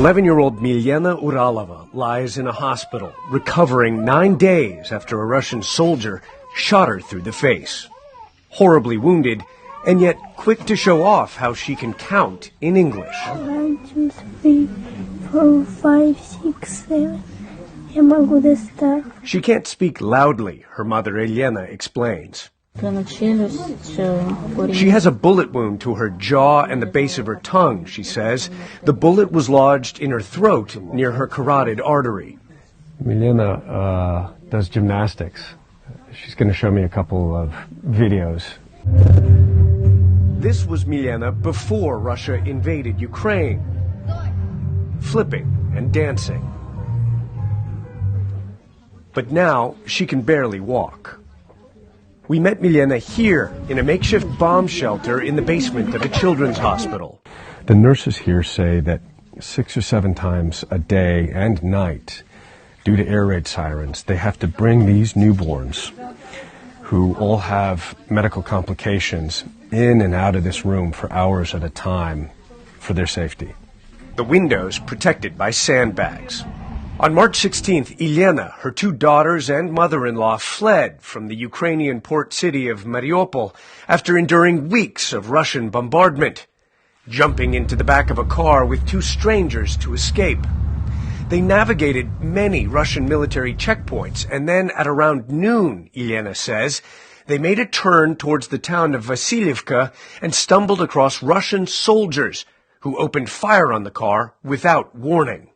11-year-old Milena Uralova lies in a hospital, recovering 9 days after a Russian soldier shot her through the face. Horribly wounded, and yet quick to show off how she can count in English. 1, 2, 3, 4, 5, 6, 7. Я могу достать. She can't speak loudly, her mother Elena explains. She has a bullet wound to her jaw and the base of her tongue, she says. The bullet was lodged in her throat near her carotid artery. Milena does gymnastics. She's going to show me a couple of videos. This was Milena before Russia invaded Ukraine, flipping and dancing. But now she can barely walk. We met Milena here in a makeshift bomb shelter in the basement of a children's hospital. The nurses here say that 6 or 7 times a day and night, due to air raid sirens, they have to bring these newborns, who all have medical complications, in and out of this room for hours at a time for their safety. The windows protected by sandbags. On March 16th, Elena, her 2 daughters and mother-in-law fled from the Ukrainian port city of Mariuполe after enduring weeks of Russian bombardment, jumping into the back of a car with 2 strangers to escape. They navigated many Russian military checkpoints, and then at around noon, Elena says, they made a turn towards the town of Vasilivka and stumbled across Russian soldiers who opened fire on the car without warning.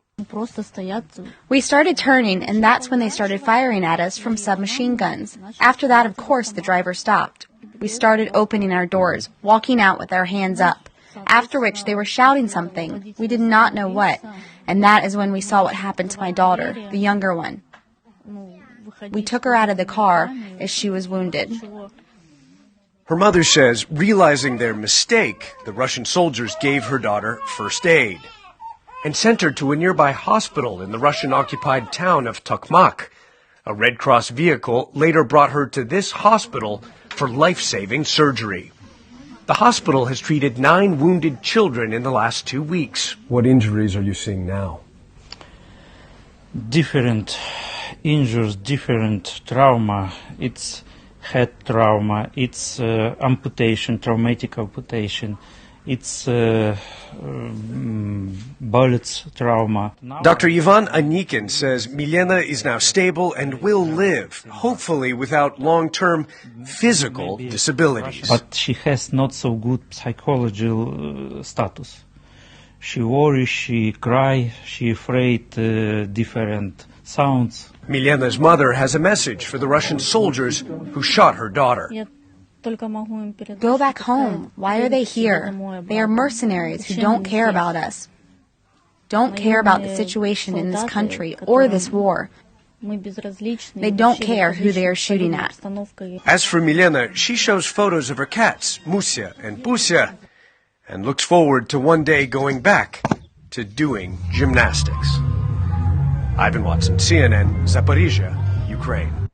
We started turning, and that's when they started firing at us from submachine guns. After that, of course, the driver stopped. We started opening our doors, walking out with our hands up, after which they were shouting something. We did not know what, and that is when we saw what happened to my daughter, the younger one. We took her out of the car as she was wounded. Her mother says, realizing their mistake, the Russian soldiers gave her daughter first aid and sent her to a nearby hospital in the Russian-occupied town of Tokmak. A Red Cross vehicle later brought her to this hospital for life-saving surgery. The hospital has treated 9 wounded children in the last 2 weeks. What injuries are you seeing now? Different injuries, different trauma. It's head trauma, it's amputation, traumatic amputation. It's bullets trauma. Dr. Ivan Anikin says Milena is now stable and will live, hopefully without long-term physical disabilities. But she has not so good psychological status. She worries, she cries, she afraid different sounds. Milena's mother has a message for the Russian soldiers who shot her daughter. Go back home. Why are they here? They are mercenaries who don't care about us. Don't care about the situation in this country or this war. They don't care who they are shooting at. As for Milena, she shows photos of her cats, Musia and Pusia, and looks forward to one day going back to doing gymnastics. Ivan Watson, CNN, Zaporizhzhia, Ukraine.